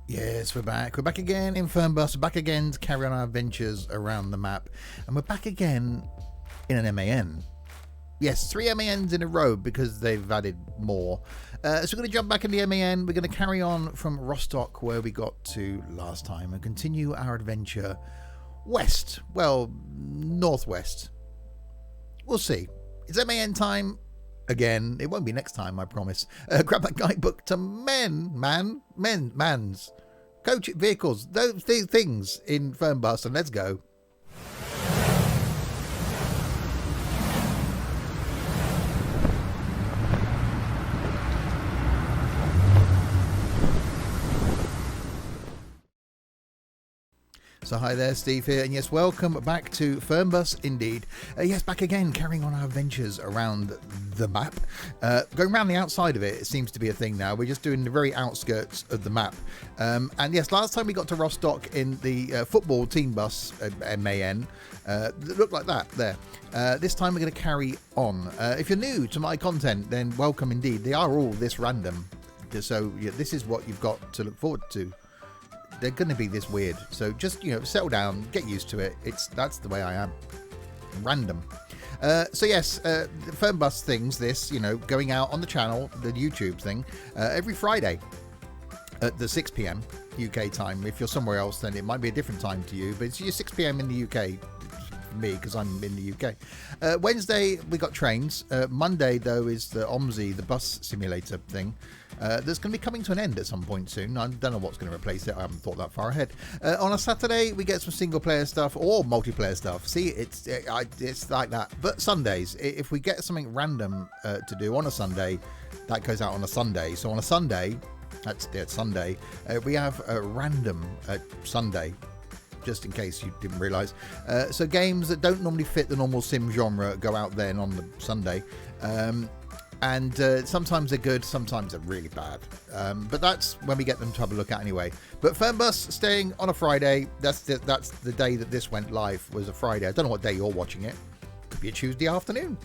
Yes, we're back. We're back again in Fernbus. We're back again to carry on our adventures around the map. And we're back again in an MAN. Yes, 3 MANs in a row because they've added more. So we're going to jump back in the MAN. We're going to carry on from Rostock, where we got to last time, and continue our adventure west. Well, northwest. We'll see. It's MAN time again. It won't be next time, I promise. Grab that guidebook to MANs. Coach vehicles, those things in Fernbus, and let's go. So hi there, Steve here, and yes, welcome back to Fernbus indeed. Yes, back again, carrying on our adventures around the map. Going around the outside of it, it seems to be a thing now. We're just doing the very outskirts of the map. And yes, last time we got to Rostock in the football team bus, MAN, that looked like that there. This time we're going to carry on. If you're new to my content, then welcome indeed. They are all this random. So yeah, this is what you've got to look forward to. They're going to be this weird, so just settle down, get used to it. That's the way I am, random. So yes, the Fernbus things, this going out on the channel, the YouTube thing, every Friday at the 6 p.m. UK time. If you're somewhere else, then it might be a different time to you, but it's 6 p.m. in the UK for me because I'm in the UK. Wednesday we got trains. Monday though is the OMSI, the bus simulator thing. That's going to be coming to an end at some point soon. I don't know what's going to replace it. I haven't thought that far ahead. On a Saturday, we get some single-player stuff or multiplayer stuff. See, it's like that. But Sundays, if we get something random to do on a Sunday, that goes out on a Sunday. So on a Sunday, that's Sunday, we have a random Sunday, just in case you didn't realise. So games that don't normally fit the normal sim genre go out then on the Sunday. And sometimes they're good, sometimes they're really bad. But that's when we get them to have a look at anyway. But Fernbus staying on a Friday. That's the day that this went live, was a Friday. I don't know what day you're watching it. Could be a Tuesday afternoon.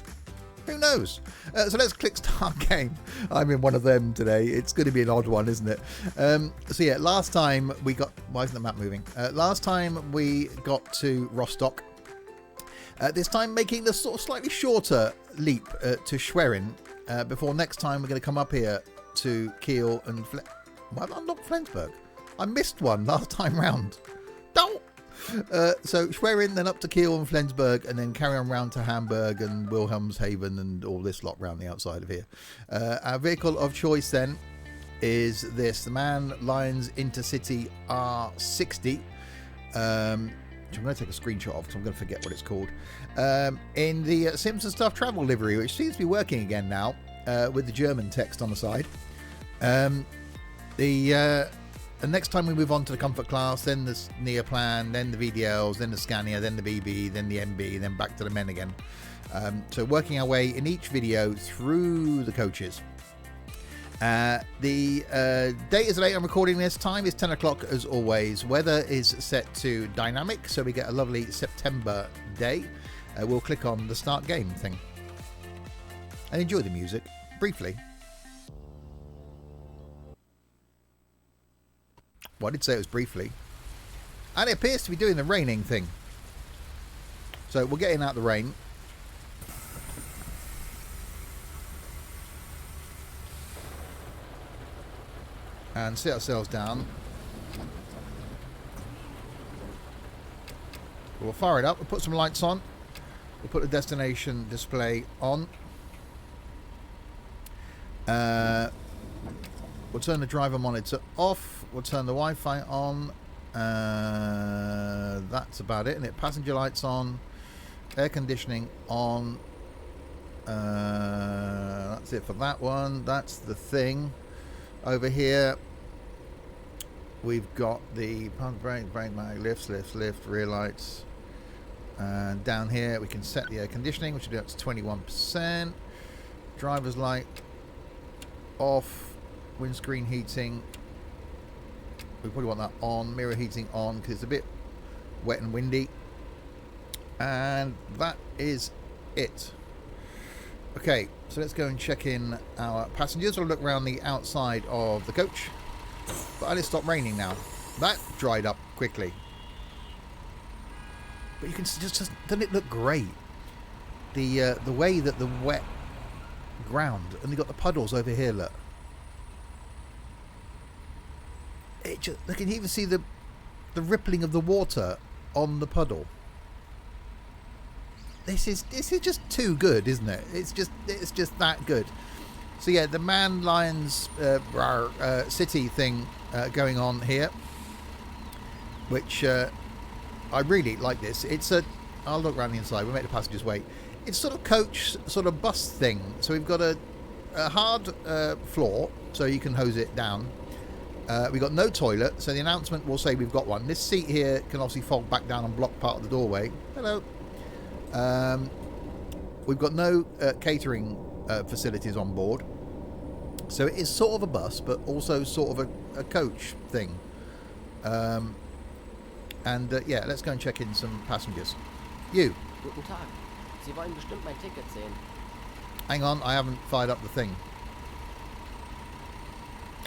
Who knows? So let's click start game. I'm in one of them today. It's going to be an odd one, isn't it? So yeah, last time we got... Why isn't the map moving? Last time we got to Rostock. This time making the sort of slightly shorter leap to Schwerin. Before next time we're going to come up here to Kiel and not Flensburg. I missed one last time round. Don't. So Schwerin, then up to Kiel and Flensburg, and then carry on round to Hamburg and Wilhelmshaven and all this lot round the outside of here. Our vehicle of choice then is this, the MAN Lions Intercity R60. Which I'm going to take a screenshot of because I'm going to forget what it's called. In the Simpson Stuff travel livery, which seems to be working again now, with the German text on the side. And next time we move on to the Comfort class, then the Neoplan, then the VDLs, then the Scania, then the BB, then the MB, then back to the men again. So working our way in each video through the coaches. The date is late. I'm recording this. Time is 10 o'clock as always. Weather is set to dynamic, so we get a lovely September day. We'll click on the start game thing and enjoy the music briefly. Well, I did say it was briefly, and it appears to be doing the raining thing. So we're getting out the rain. And sit ourselves down. We'll fire it up. We'll put some lights on. We'll put the destination display on. We'll turn the driver monitor off. We'll turn the Wi-Fi on. That's about it, isn't it? Passenger lights on. Air conditioning on. That's it for that one. That's the thing. Over here, we've got the pump, brake mag, lifts, rear lights. And down here, we can set the air conditioning, which will do up to 21%. Driver's light off. Windscreen heating. We probably want that on. Mirror heating on because it's a bit wet and windy. And that is it. Okay, so let's go and check in our passengers. We'll look around the outside of the coach. But it stopped raining now. That dried up quickly. But you can just doesn't it look great? The way that the wet ground, and you've got the puddles over here, look. I can even see the rippling of the water on the puddle. This is just too good, isn't it? It's just that good. So yeah, the MAN Lions City thing going on here, which I really like this. I'll look around the inside. We'll make the passengers wait. It's sort of coach, sort of bus thing. So we've got a hard floor, so you can hose it down. We've got no toilet, so the announcement will say we've got one. This seat here can obviously fold back down and block part of the doorway. Hello. We've got no catering facilities on board. So it is sort of a bus, but also sort of a coach thing. Yeah, let's go and check in some passengers. You. Guten Tag. Sie wollen bestimmt mein Ticket sehen. Hang on, I haven't fired up the thing.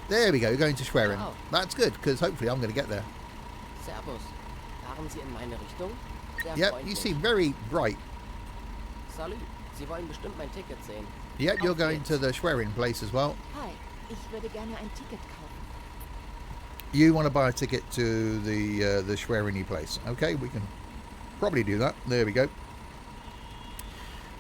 There we go, going to Schwerin. Wow. That's good, because hopefully I'm going to get there. Servus. Fahren Sie in meine Richtung? Sehr Yep, freundlich. you seem very bright. Salut. Sie wollen bestimmt mein Ticket sehen. Yep, you're Auf going geht's. to the Schwerin place as well. Hi, ich würde gerne ein Ticket kaufen. You want to buy a ticket to the Schwerini place. Okay, we can probably do that. There we go.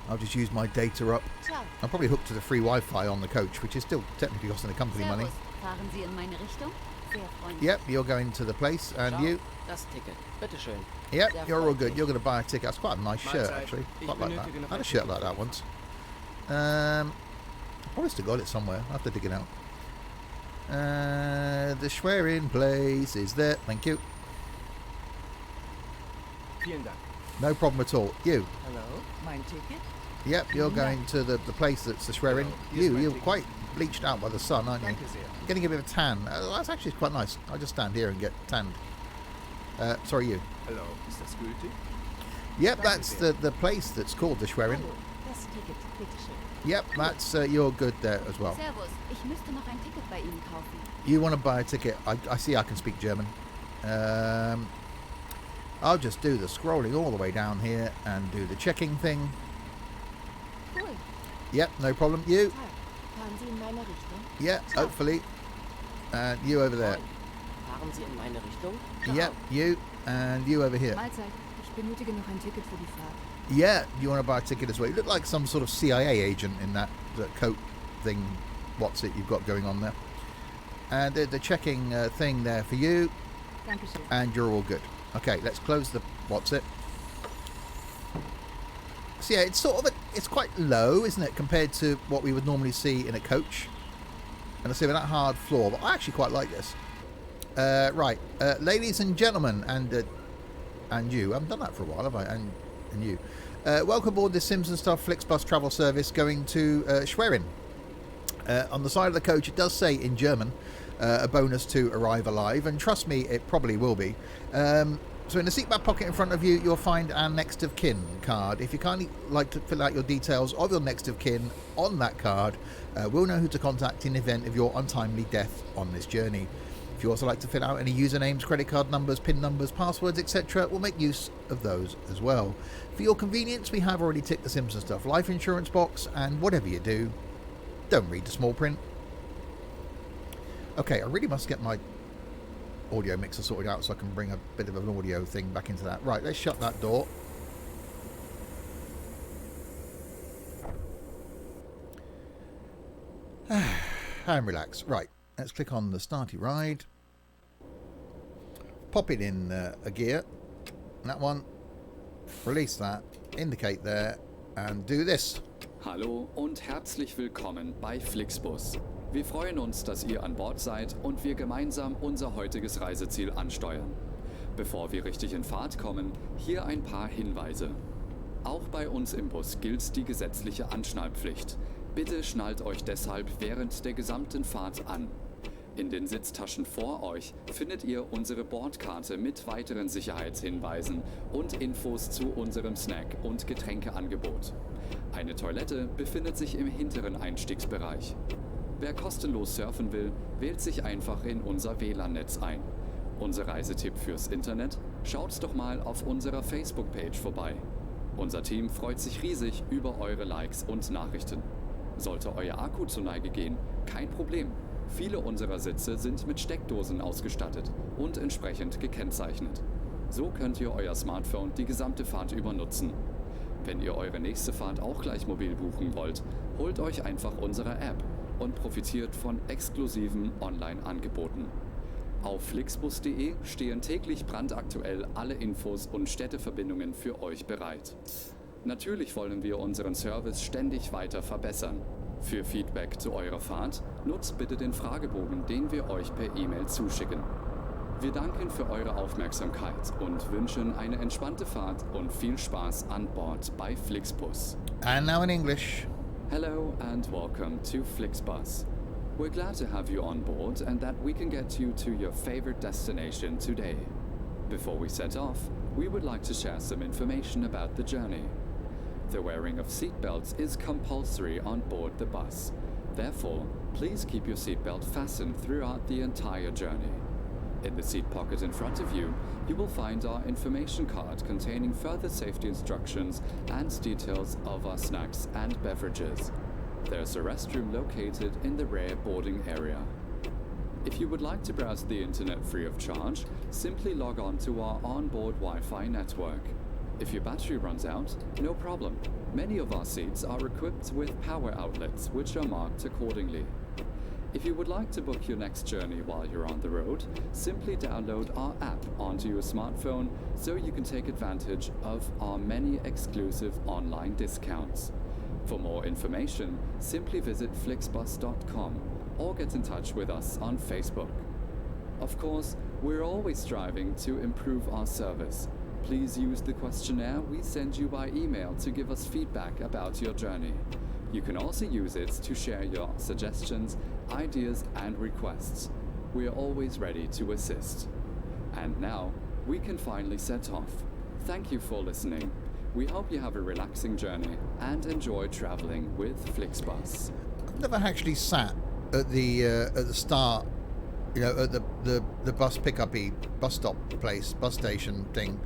I'll just use my data up. Ciao. I'm probably hooked to the free Wi-Fi on the coach, which is still technically costing the company money. Servus. Fahren Sie in meine Richtung? Sehr freundlich. Yep, you're going to the place, and Ciao. you. Das Ticket. Bitteschön. Yep, Sehr you're all good. freundlich. You're going to buy a ticket. That's quite a nice shirt, Mahlzeit. actually. Ich Quite like that. benötige noch I had a ein shirt Ticket. like that once. Probably still got it somewhere. I'll have to dig it out. The Schwerin place is there. Thank you. Vielen Dank. No problem at all. You. Hello, mein Ticket? Yep, you're going to the place that's the Schwerin. You're quite bleached out by the sun, aren't you? Danke sehr. Getting a bit of a tan. That's actually quite nice. I'll just stand here and get tanned. Sorry, you. Hallo, ist das gültig? Yep, that's the place that's called the Schwerin. Hallo, das Ticket, bitteschön. Yep, that's you're good there as well. Servus, ich müsste noch ein Ticket bei Ihnen kaufen. You want to buy a ticket? I see I can speak German. I'll just do the scrolling all the way down here and do the checking thing. Cool. Yep, no problem. You? Tag. Fahren Sie in meine Richtung? Yeah, hopefully. And you over there. Fahren Sie in meine Richtung? Ciao. Yep, you. And you over here. Mahlzeit. Ich benötige noch ein Ticket für die Fahrt. Yeah, you want to buy a ticket as well. You look like some sort of CIA agent in that coat thing. What's it you've got going on there? And the checking thing there for you. Dankeschön. And you're all good. Okay, let's close the what's it. So yeah, it's sort of it's quite low, isn't it, compared to what we would normally see in a coach. And I say with that hard floor, but I actually quite like this. Right, ladies and gentlemen, and you. I haven't done that for a while, have I? And you. Welcome aboard this Simpson Stuff Flixbus travel service going to Schwerin. On the side of the coach, it does say in German, a bonus to arrive alive, and trust me, it probably will be. So in the seatback pocket in front of you, you'll find our next of kin card. If you kindly like to fill out your details of your next of kin on that card, we'll know who to contact in the event of your untimely death on this journey. If you also like to fill out any usernames, credit card numbers, PIN numbers, passwords, etc., we'll make use of those as well. For your convenience, we have already ticked the Simpson Stuff life insurance box, and whatever you do, don't read the small print. Okay, I really must get my audio mixer sorted out so I can bring a bit of an audio thing back into that. Right, let's shut that door. And relax. Right, let's click on the starty ride. Pop it in a gear. That one. Release that. Indicate there. And do this. Hallo und herzlich willkommen bei Flixbus. Wir freuen uns, dass ihr an Bord seid und wir gemeinsam unser heutiges Reiseziel ansteuern. Bevor wir richtig in Fahrt kommen, hier ein paar Hinweise. Auch bei uns im Bus gilt die gesetzliche Anschnallpflicht. Bitte schnallt euch deshalb während der gesamten Fahrt an. In den Sitztaschen vor euch findet ihr unsere Bordkarte mit weiteren Sicherheitshinweisen und Infos zu unserem Snack- und Getränkeangebot. Eine Toilette befindet sich im hinteren Einstiegsbereich. Wer kostenlos surfen will, wählt sich einfach in unser WLAN-Netz ein. Unser Reisetipp fürs Internet? Schaut doch mal auf unserer Facebook-Page vorbei. Unser Team freut sich riesig über eure Likes und Nachrichten. Sollte euer Akku zur Neige gehen, kein Problem. Viele unserer Sitze sind mit Steckdosen ausgestattet und entsprechend gekennzeichnet. So könnt ihr euer Smartphone die gesamte Fahrt über nutzen. Wenn ihr eure nächste Fahrt auch gleich mobil buchen wollt, holt euch einfach unsere App und profitiert von exklusiven Online-Angeboten. Auf flixbus.de stehen täglich brandaktuell alle Infos und Städteverbindungen für euch bereit. Natürlich wollen wir unseren Service ständig weiter verbessern. Für Feedback zu eurer Fahrt nutzt bitte den Fragebogen, den wir euch per E-Mail zuschicken. Wir danken für eure Aufmerksamkeit und wünschen eine entspannte Fahrt und viel Spaß an Bord bei Flixbus. And now in English. Hello and welcome to Flixbus. We're glad to have you on board and that we can get you to your favorite destination today. Before we set off, we would like to share some information about the journey. The wearing of seatbelts is compulsory on board the bus. Therefore, please keep your seatbelt fastened throughout the entire journey. In the seat pocket in front of you, you will find our information card containing further safety instructions and details of our snacks and beverages. There's a restroom located in the rear boarding area. If you would like to browse the internet free of charge, simply log on to our onboard Wi-Fi network. If your battery runs out, no problem. Many of our seats are equipped with power outlets, which are marked accordingly. If you would like to book your next journey while you're on the road, simply download our app onto your smartphone so you can take advantage of our many exclusive online discounts. For more information, simply visit flixbus.com or get in touch with us on Facebook. Of course, we're always striving to improve our service. Please use the questionnaire we send you by email to give us feedback about your journey. You can also use it to share your suggestions, ideas and requests. We are always ready to assist. And now, we can finally set off. Thank you for listening. We hope you have a relaxing journey and enjoy traveling with Flixbus. I've never actually sat at the start, you know, at the bus pickup-y, bus stop place, bus station thing,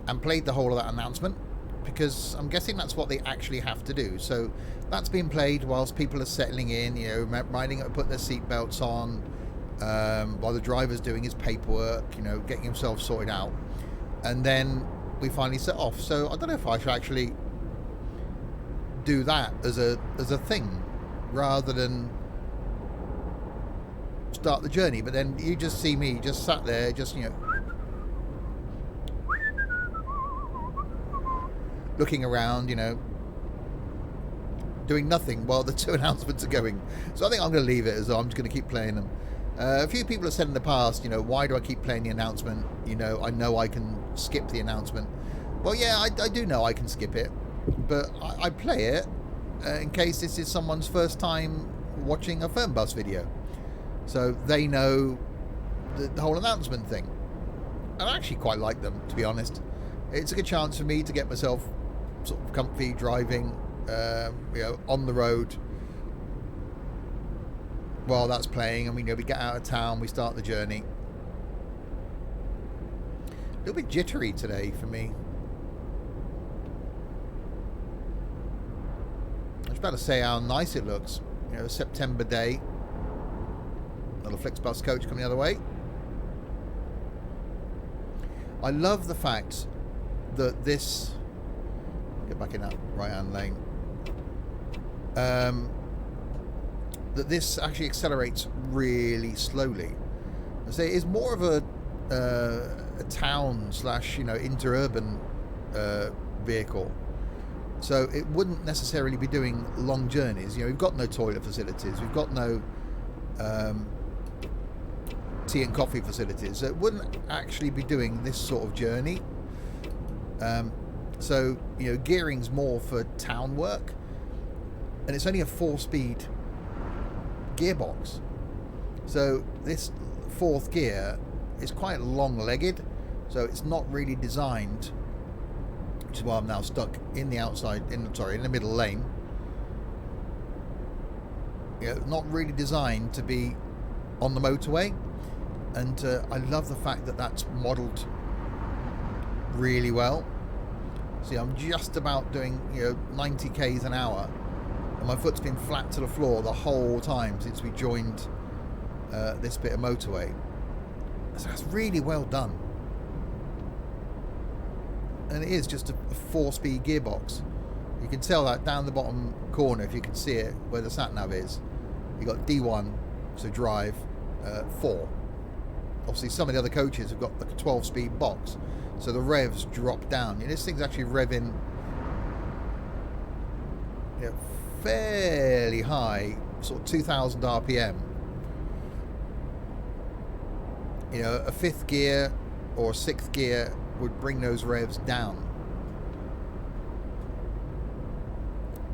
and played the whole of that announcement, because I'm guessing that's what they actually have to do. So that's being played whilst people are settling in, you know, riding up, put their seatbelts on, while the driver's doing his paperwork, you know, getting himself sorted out, and then we finally set off. So I don't know if I should actually do that as a thing rather than start the journey. But then you just see me just sat there, just, you know, looking around, you know, doing nothing while the two announcements are going. So I think I'm going to leave it as though I'm just going to keep playing them. A few people have said in the past, you know, why do I keep playing the announcement? You know I can skip the announcement. Well, yeah, I do know I can skip it, but I play it in case this is someone's first time watching a Fernbus video. So they know the whole announcement thing. And I actually quite like them, to be honest. It's a good chance for me to get myself sort of comfy driving, you know, on the road while that's playing. And we get out of town, we start the journey. A little bit jittery today for me. I was about to say how nice it looks. You know, September day. Little Flixbus coach coming the other way. I love the fact that this... Get back in that right-hand lane. That this actually accelerates really slowly. I say it's more of a town slash, you know, interurban vehicle. So it wouldn't necessarily be doing long journeys. You know, we've got no toilet facilities. We've got no tea and coffee facilities. So it wouldn't actually be doing this sort of journey. So, you know, gearing's more for town work. And it's only a 4-speed gearbox. So this 4th gear is quite long-legged. So it's not really designed, which is why I'm now stuck in the outside, in the middle lane. not really designed to be on the motorway. And I love the fact that that's modelled really well. See, I'm just about doing 90 k's an hour, and my foot's been flat to the floor the whole time since we joined this bit of motorway. So that's really well done. And it is just a 4-speed gearbox. You can tell that down the bottom corner, if you can see it, where the sat-nav is. You got D1, so drive, 4. Obviously, some of the other coaches have got like a 12-speed box, so the revs drop down. This thing's actually revving fairly high, sort of 2,000 RPM. A 5th gear or 6th gear would bring those revs down.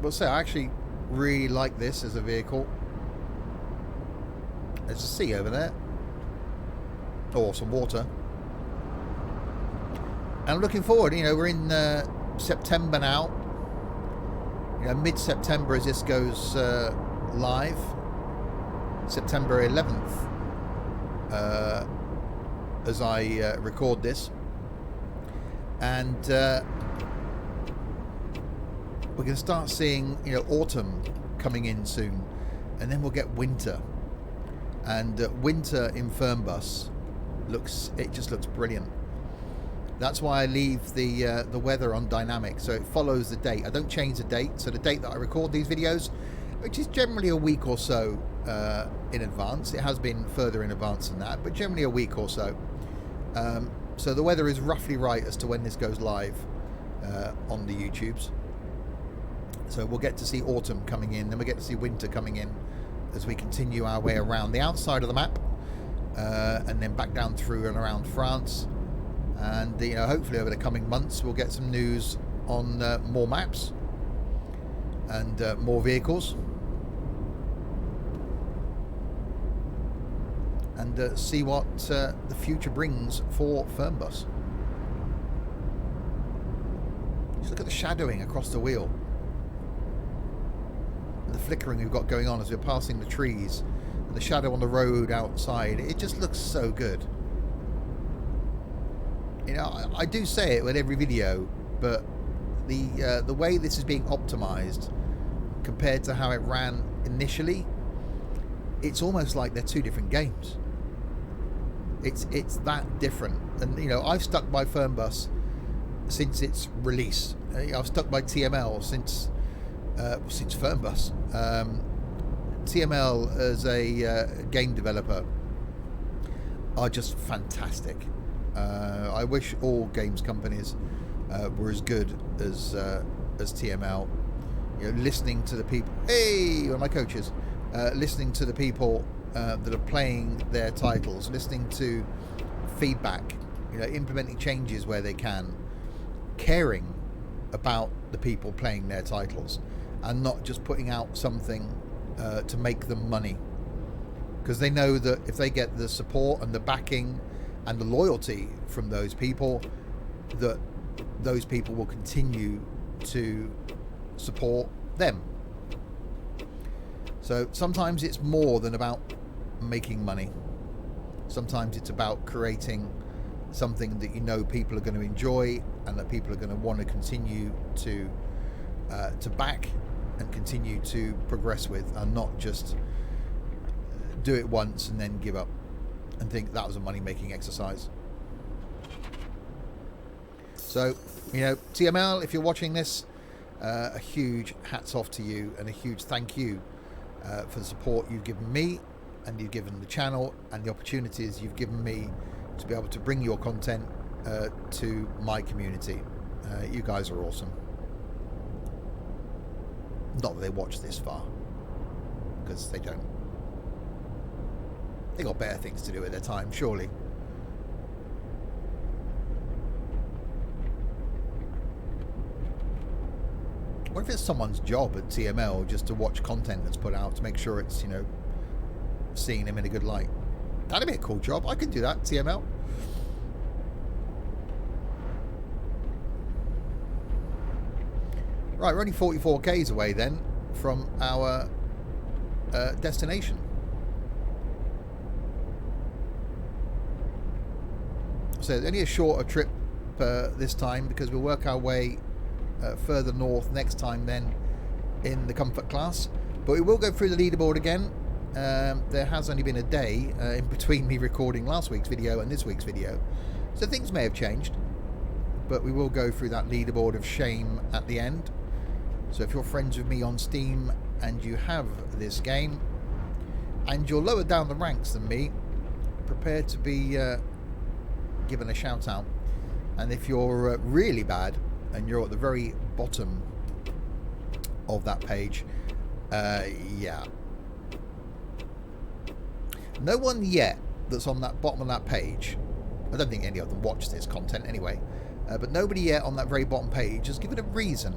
But say, I actually really like this as a vehicle. There's a sea over there. Or some water. And I'm looking forward. We're in September now. Mid-September as this goes live. September 11th. As I record this. And we're going to start seeing autumn coming in soon, and then we'll get winter. And winter in Fernbus just looks brilliant. That's why I leave the weather on dynamic, so it follows the date. I don't change the date, so the date that I record these videos, which is generally a week or so in advance. It has been further in advance than that, but generally a week or so. So the weather is roughly right as to when this goes live on the YouTubes. So we'll get to see autumn coming in, then we'll get to see winter coming in as we continue our way around the outside of the map, and then back down through and around France. And hopefully over the coming months we'll get some news on more maps and more vehicles, and see what the future brings for Fernbus. Just look at the shadowing across the wheel, and the flickering we've got going on as we're passing the trees, and the shadow on the road outside. It just looks so good. I do say it with every video, but the way this is being optimized compared to how it ran initially, it's almost like they're two different games. It's that different. And I've stuck by Fernbus since its release. I've stuck by TML since Fernbus. TML as a game developer are just fantastic. I wish all games companies were as good as TML. Listening to the people. Hey, one of my coaches. Listening to the people that are playing their titles, listening to feedback, implementing changes where they can, caring about the people playing their titles, and not just putting out something to make them money, because they know that if they get the support and the backing and the loyalty from those people, that those people will continue to support them. So sometimes it's more than about making money. Sometimes it's about creating something that people are going to enjoy, and that people are going to want to continue to back and continue to progress with, and not just do it once and then give up and think that was a money-making exercise. So, TML, if you're watching this, a huge hats off to you, and a huge thank you for the support you've given me, and you've given the channel, and the opportunities you've given me to be able to bring your content to my community. You guys are awesome. Not that they watch this far, because they don't. They got better things to do with their time, surely. What if it's someone's job at TML just to watch content that's put out to make sure it's, seeing them in a good light? That'd be a cool job. I could do that, TML. Right, we're only 44 k's away then from our destination. So it's only a shorter trip this time, because we'll work our way further north next time then in the comfort class. But we will go through the leaderboard again. There has only been a day in between me recording last week's video and this week's video, so things may have changed, but we will go through that leaderboard of shame at the end. So if you're friends with me on Steam and you have this game and you're lower down the ranks than me, prepare to be given a shout out. And if you're really bad and you're at the very bottom of that page, yeah, no one yet that's on that bottom of that page, I don't think any of them watch this content anyway, but nobody yet on that very bottom page has given a reason.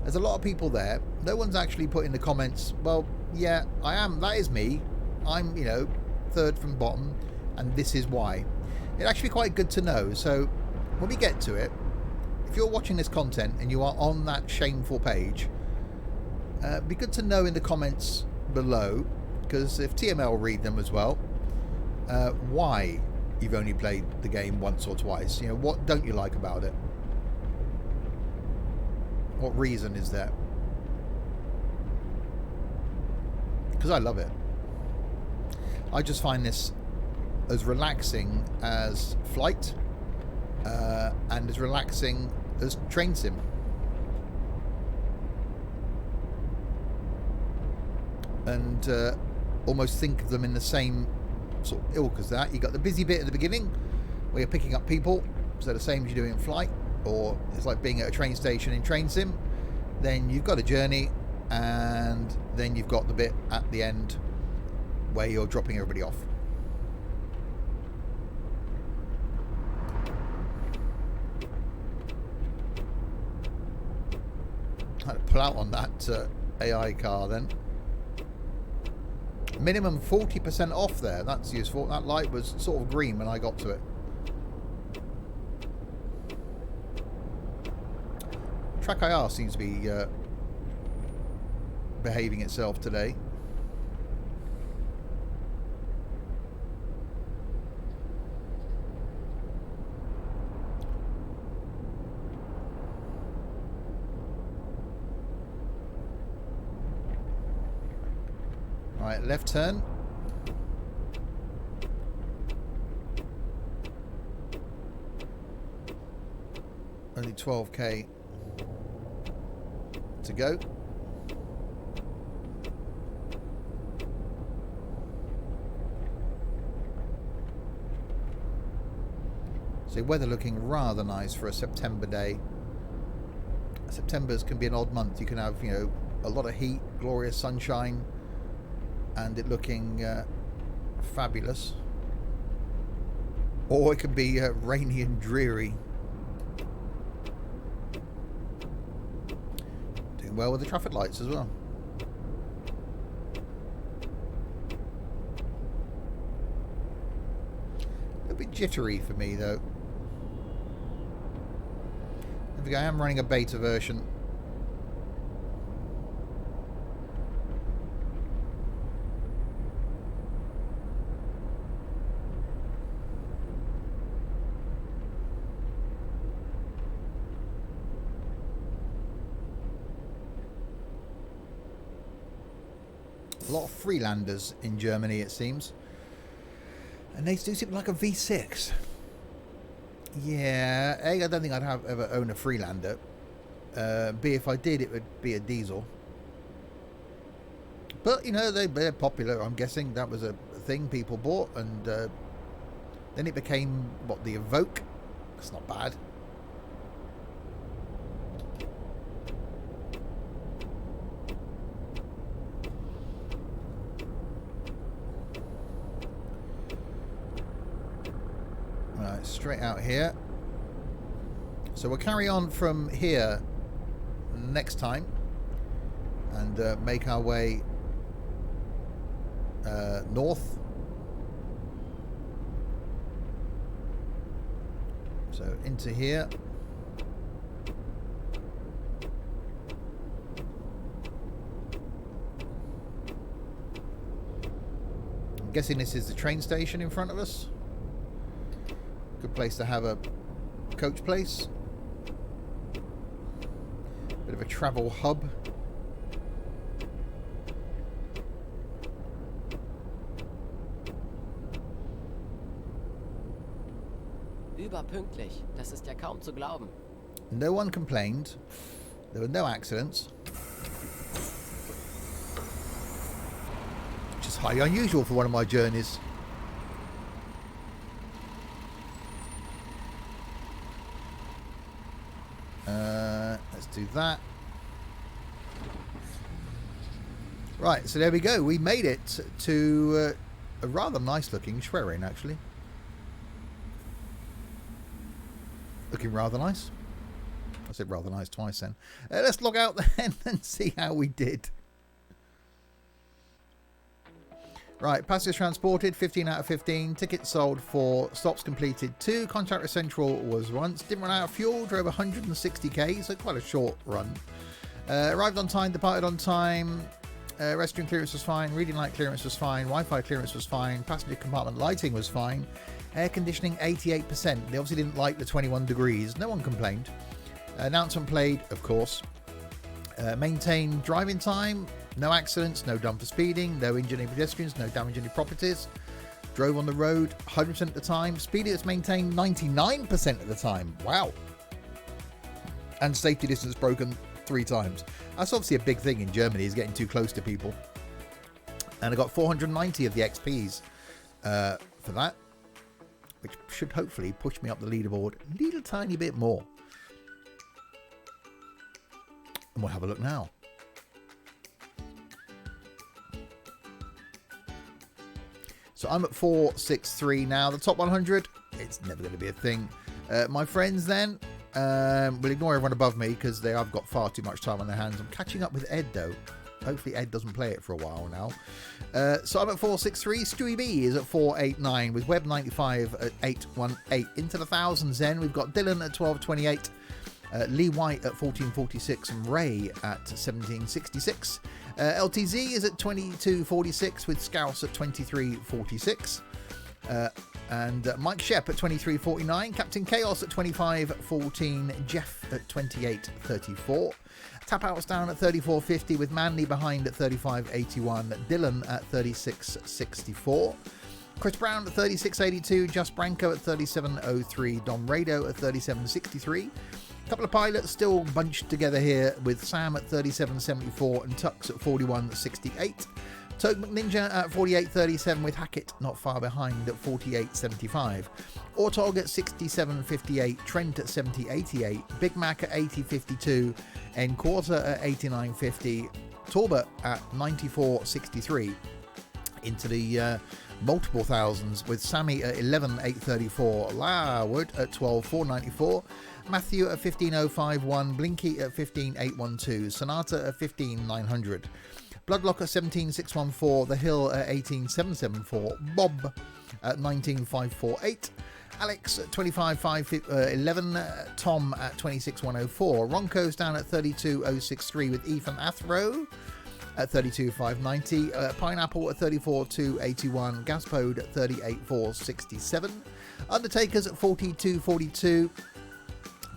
There's a lot of people there. No one's actually put in the comments, well, yeah, I am, that is me, I'm, you know, third from bottom, and this is why. It's actually quite good to know. So when we get to it, if you're watching this content and you are on that shameful page, be good to know in the comments below, because if TML read them as well, why you've only played the game once or twice. You know, what don't you like about it? What reason is there? Because I love it. I just find this as relaxing as Flight, and as relaxing as Train Sim. And almost think of them in the same sort of ilk as that. You got the busy bit at the beginning where you're picking up people, so the same as you do in Flight, or it's like being at a train station in Train Sim. Then you've got a journey, and then you've got the bit at the end where you're dropping everybody off. I had to pull out on that AI car then. Minimum 40% off there. That's useful. That light was sort of green when I got to it. Track IR seems to be behaving itself today. Right, left turn. Only 12k to go. So weather looking rather nice for a September day. September's can be an odd month. You can have, you know, a lot of heat, glorious sunshine, and it looking fabulous. Or it can be rainy and dreary. Doing well with the traffic lights as well. A little bit jittery for me though. I think I am running a beta version. A lot of Freelanders in Germany, it seems. And they do seem like a V6. Yeah, A, I don't think I'd ever own a Freelander. B, if I did, it would be a diesel. But, you know, they're popular. I'm guessing that was a thing people bought. And then it became, what, the Evoque? That's not bad. Straight out here. So we'll carry on from here next time and make our way north. So into here. Guessing this is the train station in front of us. Good place to have a coach place. Bit of a travel hub. Überpünktlich. Das ist ja kaum zu glauben. No one complained. There were no accidents. Which is highly unusual for one of my journeys. Let's do that. Right, so there we go. We made it to a rather nice looking Schwerin, actually. Looking rather nice. I said rather nice twice then. Let's log out then and see how we did. Right, passengers transported, 15 out of 15. Tickets sold 4. Stops completed 2. Contact with Central was once. Didn't run out of fuel. Drove 160k, so quite a short run. Arrived on time, departed on time. Restroom clearance was fine. Reading light clearance was fine. Wi-Fi clearance was fine. Passenger compartment lighting was fine. Air conditioning 88%. They obviously didn't like the 21 degrees. No one complained. Announcement played, of course. Maintained driving time. No accidents, no done for speeding, no injured any pedestrians, no damage any properties. Drove on the road 100% of the time. Speed limits maintained 99% of the time. Wow. And safety distance broken 3 times. That's obviously a big thing in Germany, is getting too close to people. And I got 490 of the XPs for that, which should hopefully push me up the leaderboard a little tiny bit more. And we'll have a look now. So I'm at 463 now. The top 100, it's never going to be a thing. My friends then, will ignore everyone above me because they have got far too much time on their hands. I'm catching up with Ed though. Hopefully Ed doesn't play it for a while now. So I'm at 463. Stewie B is at 489 with Web 95 at 818. Into the thousands then, we've got Dylan at 1228. Lee White at 1446 and Ray at 1766. LTZ is at 2246 with Scouse at 2346. And Mike Shep at 2349. Captain Chaos at 2514. Jeff at 2834. Tap Out's down at 3450 with Manly behind at 3581. Dylan at 3664. Chris Brown at 3682. Just Branco at 3703. Dom Rado at 3763. Couple of pilots still bunched together here with Sam at 37.74 and Tux at 41.68. Toke McNinja at 48.37 with Hackett not far behind at 48.75. Ortog at 67.58, Trent at 70.88, Big Mac at 80.52, N Quarter at 89.50, Torbert at 94.63. Into the multiple thousands with Sammy at 11.834, Larwood at 12.494, Matthew at 15.051, Blinky at 15.812, Sonata at 15.900, Bloodlock at 17.614, The Hill at 18.774, Bob at 19.548, Alex at 25.511, Tom at 26.104, Ronco's down at 32.063 with Ethan Athrow at 32.590, Pineapple at 34.281, Gaspode at 38.467, Undertakers at 42.42,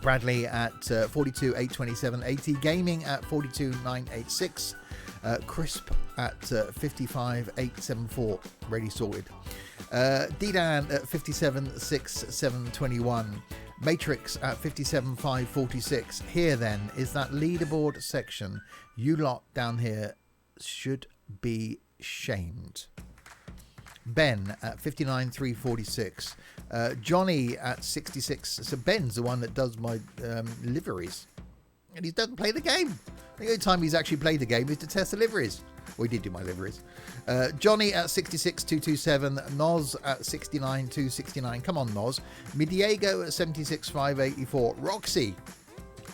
Bradley at 42.827, AT Gaming at 42.986, Crisp at 55.874, ready sorted. Dedan at 57.6721, Matrix at 57.546. Here then is that leaderboard section. You lot down here should be shamed. Ben at 59.346. Johnny at 66. So Ben's the one that does my liveries. And he doesn't play the game. The only time he's actually played the game is to test the liveries. Well, he did do my liveries. Johnny at 66.227. Noz at 69.269. Come on, Noz. Midiego at 76.584. Roxy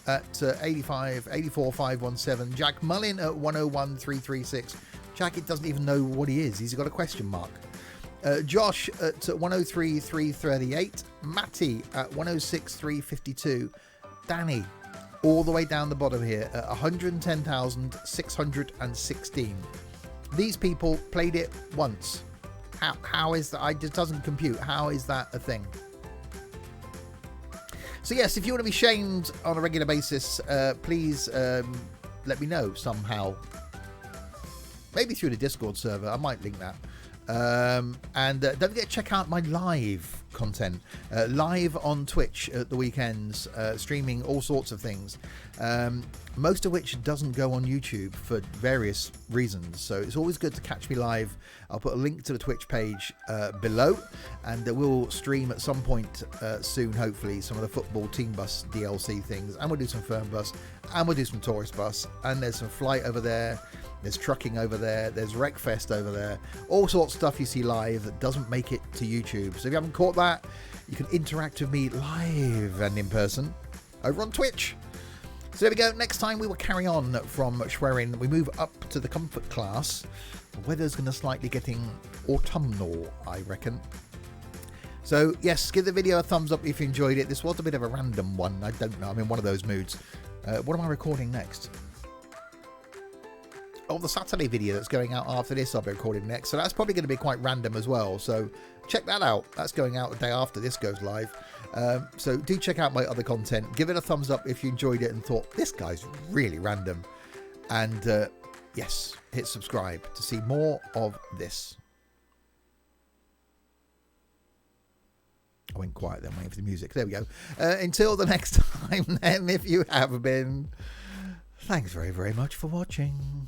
at 84.517. Jack Mullin at 101.336. Jack, it doesn't even know what he is. He's got a question mark. Josh at 103.338. Matty at 106.352. Danny all the way down the bottom here at 110,616. These people played it once. How is that? It just doesn't compute. How is that a thing? So yes, if you want to be shamed on a regular basis, please let me know somehow. Maybe through the Discord server. I might link that. And don't forget to check out my live content. Live on Twitch at the weekends, streaming all sorts of things. Most of which doesn't go on YouTube for various reasons. So it's always good to catch me live. I'll put a link to the Twitch page below. And we'll stream at some point soon, hopefully, some of the football team bus DLC things. And we'll do some Fernbus. And we'll do some tourist bus. And there's some flight over there. There's trucking over there. There's Wreckfest over there. All sorts of stuff you see live that doesn't make it to YouTube. So if you haven't caught that, you can interact with me live and in person over on Twitch. So there we go. Next time we will carry on from Schwerin. We move up to the comfort class. The weather's going to slightly getting autumnal, I reckon. So yes, give the video a thumbs up if you enjoyed it. This was a bit of a random one. I don't know. I'm in one of those moods. What am I recording next? Oh, the Saturday video that's going out after this I'll be recording next. So that's probably going to be quite random as well. So check that out. That's going out the day after this goes live. So do check out my other content. Give it a thumbs up if you enjoyed it and thought, this guy's really random. And yes, hit subscribe to see more of this. I went quiet then, waiting for the music. There we go. Until the next time then, if you have been, thanks very, very much for watching.